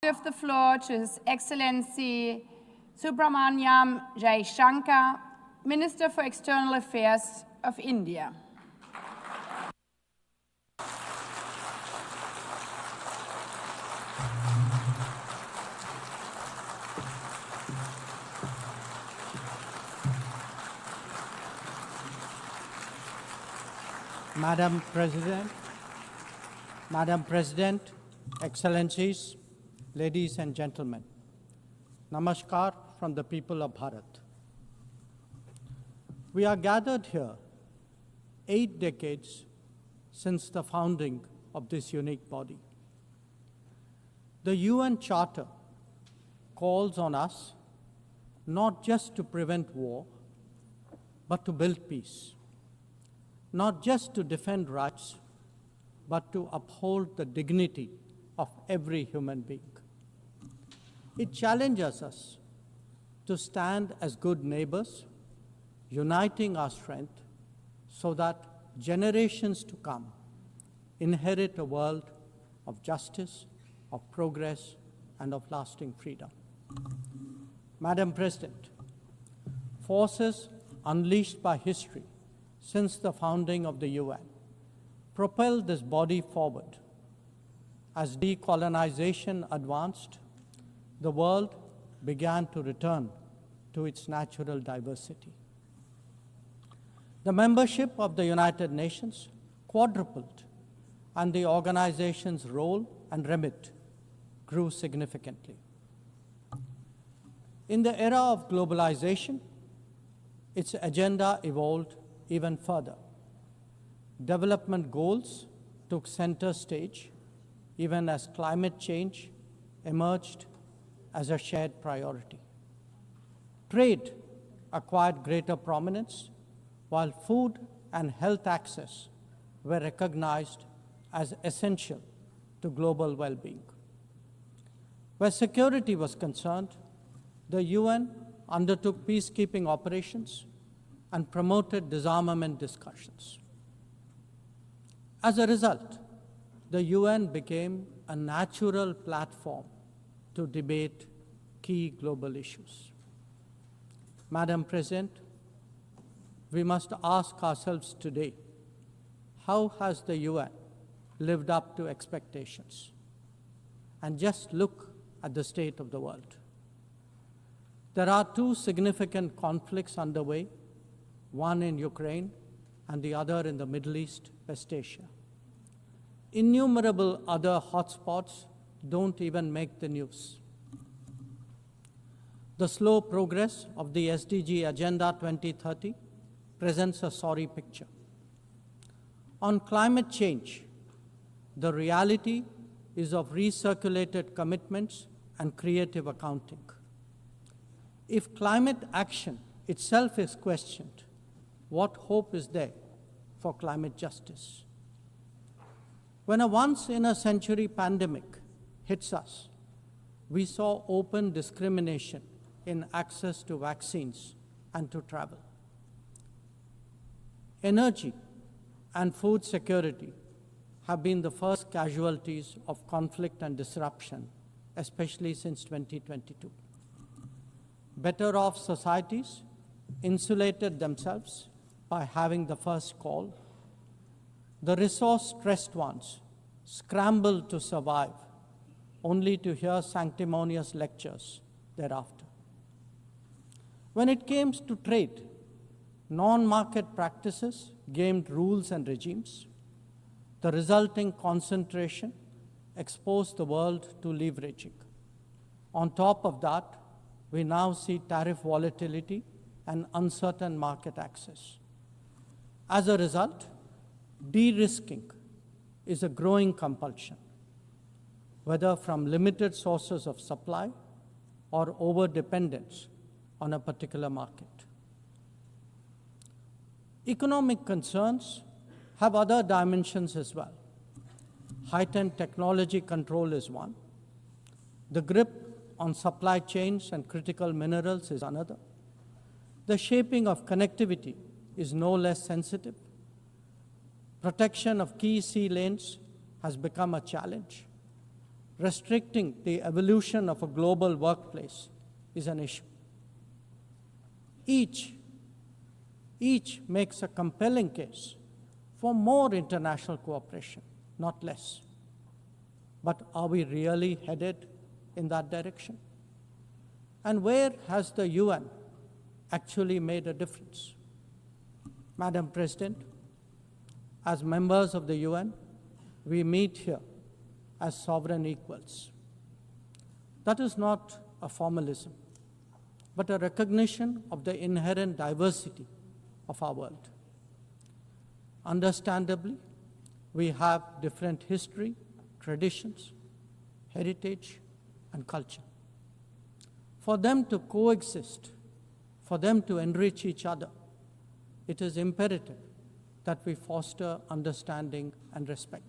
Give the floor to His Excellency Subramaniam Jaishankar, Minister for External Affairs of India. Madam President, Excellencies, ladies and gentlemen, Namaskar from the people of Bharat. We are gathered here 8 decades since the founding of this unique body. The UN Charter calls on us not just to prevent war, but to build peace. Not just to defend rights, but to uphold the dignity of every human being. It challenges us to stand as good neighbors, uniting our strength so that generations to come inherit a world of justice, of progress, and of lasting freedom. Madam President, forces unleashed by history since the founding of the UN propelled this body forward. As decolonization advanced, the world began to return to its natural diversity. The membership of the United Nations quadrupled, and the organization's role and remit grew significantly. In the era of globalization, its agenda evolved even further. Development goals took center stage, even as climate change emerged as a shared priority. Trade acquired greater prominence, while food and health access were recognized as essential to global well-being. Where security was concerned, the UN undertook peacekeeping operations and promoted disarmament discussions. As a result, the UN became a natural platform to debate key global issues. Madam President, we must ask ourselves today, how has the UN lived up to expectations? And just look at the state of the world. There are 2 significant conflicts underway, one in Ukraine and the other in the Middle East, West Asia. Innumerable other hotspots don't even make the news. The slow progress of the SDG Agenda 2030 presents a sorry picture. On climate change, the reality is of recirculated commitments and creative accounting. If climate action itself is questioned, what hope is there for climate justice? When a once-in-a-century pandemic hits us, we saw open discrimination in access to vaccines and to travel. Energy and food security have been the first casualties of conflict and disruption, especially since 2022. Better off societies insulated themselves by having the first call. The resource-stressed ones scrambled to survive, only to hear sanctimonious lectures thereafter. When it came to trade, non-market practices gamed rules and regimes. The resulting concentration exposed the world to leveraging. On top of that, we now see tariff volatility and uncertain market access. As a result, de-risking is a growing compulsion, whether from limited sources of supply or over-dependence on a particular market. Economic concerns have other dimensions as well. Heightened technology control is one. The grip on supply chains and critical minerals is another. The shaping of connectivity is no less sensitive. Protection of key sea lanes has become a challenge. restricting the evolution of a global workplace is an issue. Each makes a compelling case for more international cooperation, not less. But are we really headed in that direction? And where has the UN actually made a difference? Madam President, as members of the UN, we meet here as sovereign equals. That is not a formalism, but a recognition of the inherent diversity of our world. Understandably, we have different history, traditions, heritage, and culture. For them to coexist, for them to enrich each other, it is imperative that we foster understanding and respect.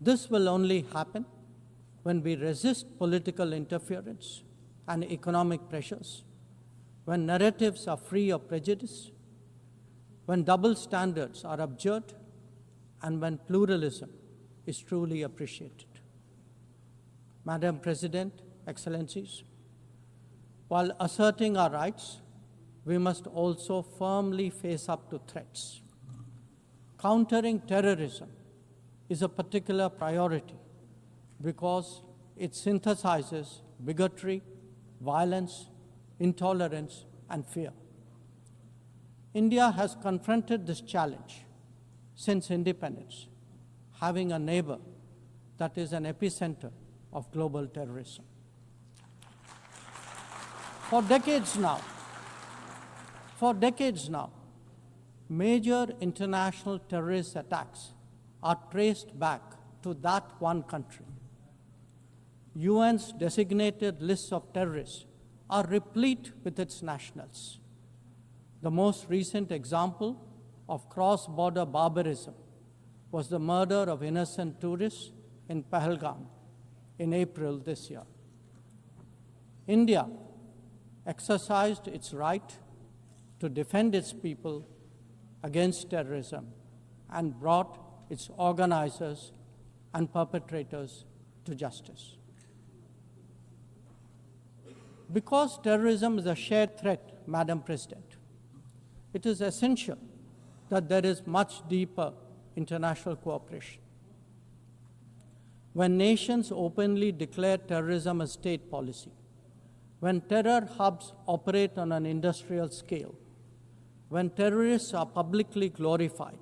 This will only happen when we resist political interference and economic pressures, when narratives are free of prejudice, when double standards are abjured, and when pluralism is truly appreciated. Madam President, Excellencies, while asserting our rights, we must also firmly face up to threats. Countering terrorism is a particular priority because it synthesizes bigotry, violence, intolerance, and fear. India has confronted this challenge since independence, having a neighbor that is an epicenter of global terrorism. For decades now, major international terrorist attacks are traced back to that one country. UN's designated lists of terrorists are replete with its nationals. The most recent example of cross-border barbarism was the murder of innocent tourists in Pahalgam in April this year. India exercised its right to defend its people against terrorism and brought its organizers and perpetrators to justice. Because terrorism is a shared threat, Madam President, it is essential that there is much deeper international cooperation. When nations openly declare terrorism a state policy, when terror hubs operate on an industrial scale, when terrorists are publicly glorified,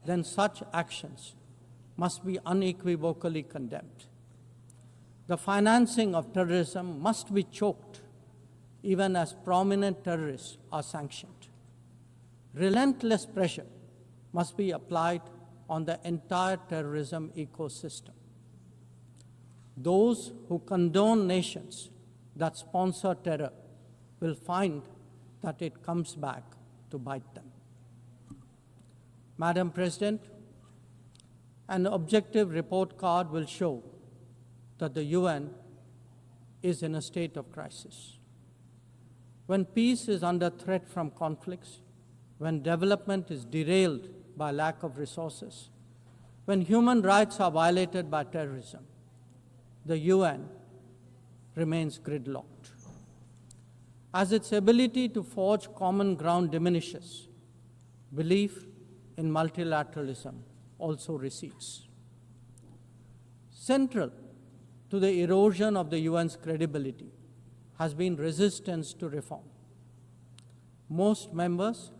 then such actions must be unequivocally condemned. The financing of terrorism must be choked, even as prominent terrorists are sanctioned. Relentless pressure must be applied on the entire terrorism ecosystem. Those who condone nations that sponsor terror will find that it comes back to bite them. Madam President, an objective report card will show that the UN is in a state of crisis. When peace is under threat from conflicts, when development is derailed by lack of resources, when human rights are violated by terrorism, the UN remains gridlocked. As its ability to forge common ground diminishes, belief in multilateralism also recedes. Central to the erosion of the UN's credibility has been resistance to reform. Most members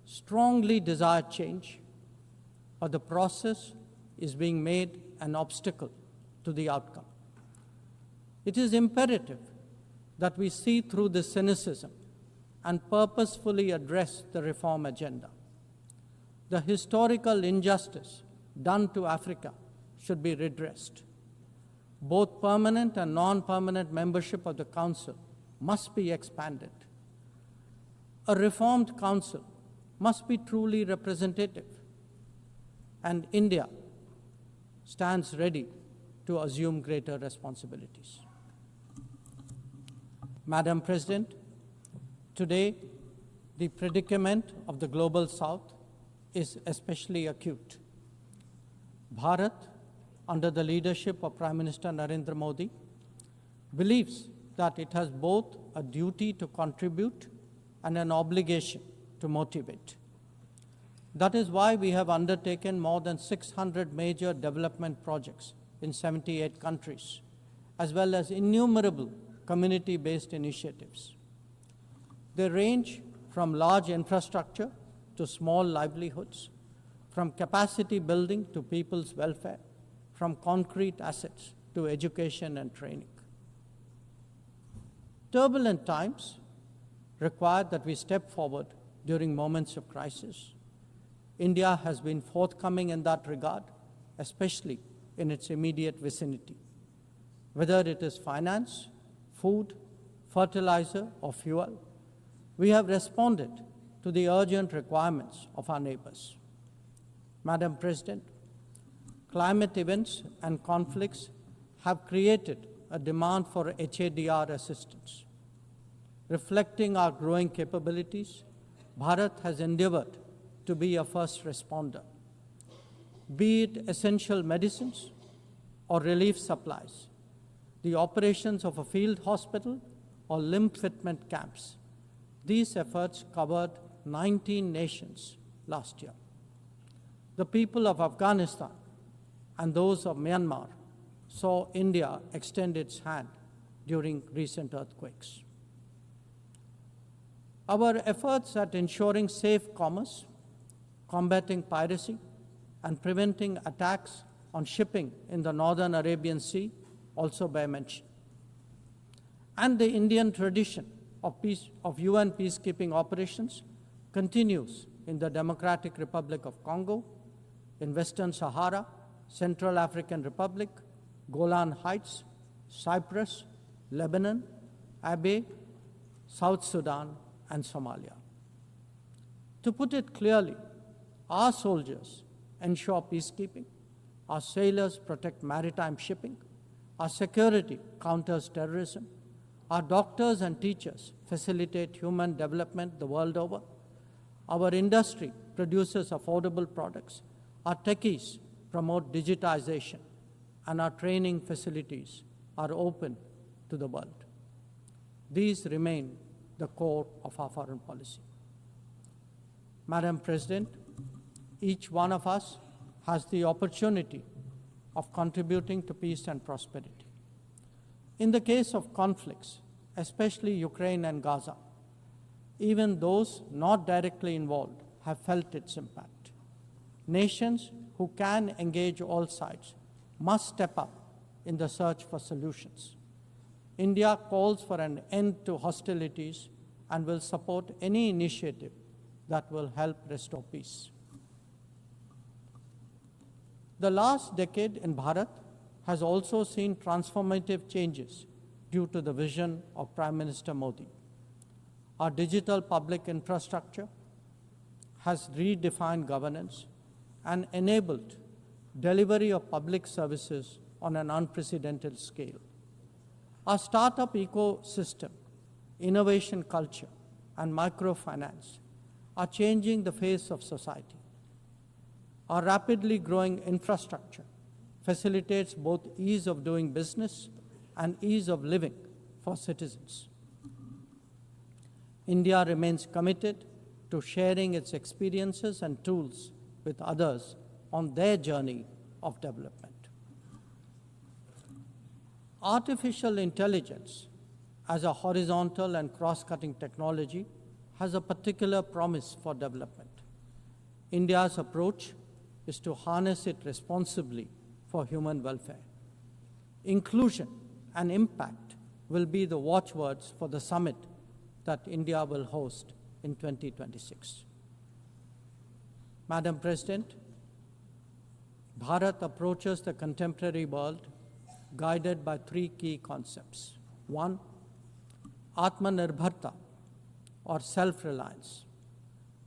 strongly desire change, but the process is being made an obstacle to the outcome. It is imperative that we see through this cynicism and purposefully address the reform agenda. The historical injustice done to Africa should be redressed. Both permanent and non-permanent membership of the Council must be expanded. A reformed Council must be truly representative, and India stands ready to assume greater responsibilities. Madam President, today the predicament of the Global South is especially acute. Bharat under the leadership of Prime Minister Narendra Modi, believes that it has both a duty to contribute and an obligation to motivate. That is why we have undertaken more than 600 major development projects in 78 countries, as well as innumerable community-based initiatives. They range from large infrastructure to small livelihoods, from capacity building to people's welfare, from concrete assets to education and training. Turbulent times require that we step forward during moments of crisis. India has been forthcoming in that regard, especially in its immediate vicinity. Whether it is finance, food, fertilizer, or fuel, we have responded to the urgent requirements of our neighbors. Madam President, climate events and conflicts have created a demand for HADR assistance. Reflecting our growing capabilities, Bharat has endeavored to be a first responder. Be it essential medicines or relief supplies, the operations of a field hospital or limb fitment camps, these efforts covered 19 nations last year. The people of Afghanistan and those of Myanmar saw India extend its hand during recent earthquakes. Our efforts at ensuring safe commerce, combating piracy, and preventing attacks on shipping in the Northern Arabian Sea also bear mention. And the Indian tradition of UN peacekeeping operations continues in the Democratic Republic of Congo, in Western Sahara, Central African Republic, Golan Heights, Cyprus, Lebanon, Abyei, South Sudan, and Somalia. To put it clearly, our soldiers ensure peacekeeping, our sailors protect maritime shipping, our security counters terrorism, our doctors and teachers facilitate human development the world over, our industry produces affordable products, our techies promote digitization, and our training facilities are open to the world. These remain the core of our foreign policy. Madam President, each one of us has the opportunity of contributing to peace and prosperity. In the case of conflicts, especially Ukraine and Gaza, even those not directly involved have felt its impact. Nations who can engage all sides must step up in the search for solutions. India calls for an end to hostilities and will support any initiative that will help restore peace. The last decade in Bharat has also seen transformative changes due to the vision of Prime Minister Modi. Our digital public infrastructure has redefined governance and enabled delivery of public services on an unprecedented scale. Our startup ecosystem, innovation culture, and microfinance are changing the face of society. Our rapidly growing infrastructure facilitates both ease of doing business and ease of living for citizens. India remains committed to sharing its experiences and tools with others on their journey of development. Artificial intelligence as a horizontal and cross-cutting technology has a particular promise for development. India's approach is to harness it responsibly for human welfare. Inclusion and impact will be the watchwords for the summit that India will host in 2026. Madam President, Bharat approaches the contemporary world guided by three key concepts. One, Atmanirbharta, or self-reliance.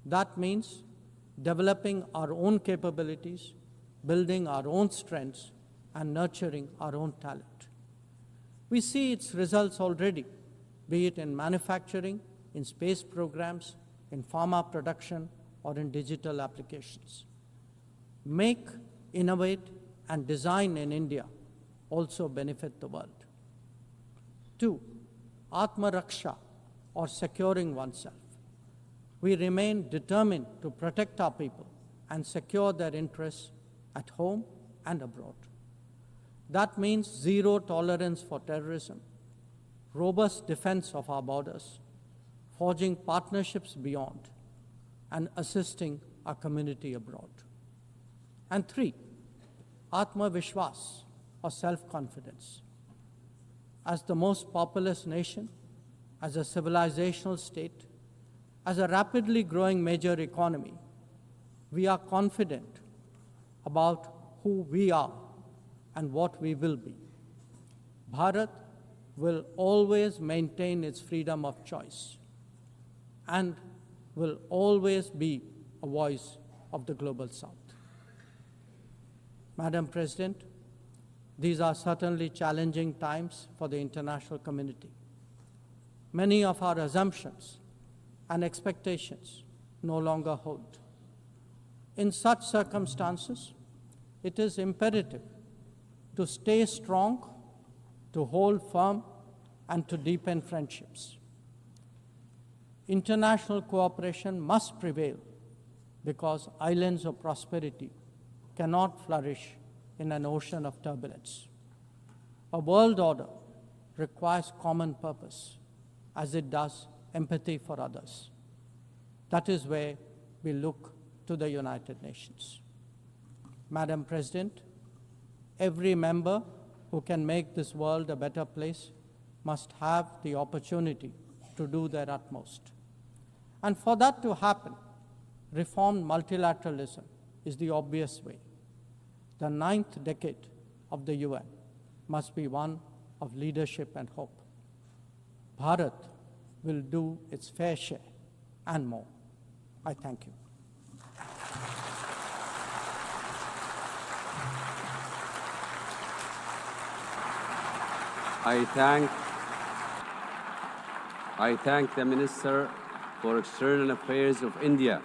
That means developing our own capabilities, building our own strengths, and nurturing our own talent. We see its results already, be it in manufacturing, in space programs, in pharma production, or in digital applications. Make, innovate, and design in India also benefit the world. 2. Atma Raksha, or securing oneself. We remain determined to protect our people and secure their interests at home and abroad. That means zero tolerance for terrorism, robust defense of our borders, forging partnerships beyond, and assisting our community abroad. And 3, Atma Vishwas, or self-confidence. As the most populous nation, as a civilizational state, as a rapidly growing major economy, we are confident about who we are and what we will be. Bharat will always maintain its freedom of choice and will always be a voice of the Global South. Madam President, these are certainly challenging times for the international community. Many of our assumptions and expectations no longer hold. In such circumstances, it is imperative to stay strong, to hold firm, and to deepen friendships. International cooperation must prevail because islands of prosperity cannot flourish in an ocean of turbulence. A world order requires common purpose, as it does empathy for others. That is where we look to the United Nations. Madam President, every member who can make this world a better place must have the opportunity to do their utmost. And for that to happen, reformed multilateralism is the obvious way. The 9th decade of the UN must be one of leadership and hope. Bharat will do its fair share and more. I thank you. I thank the Minister for External Affairs of India.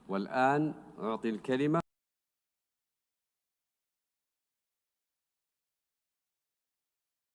والآن أعطي الكلمة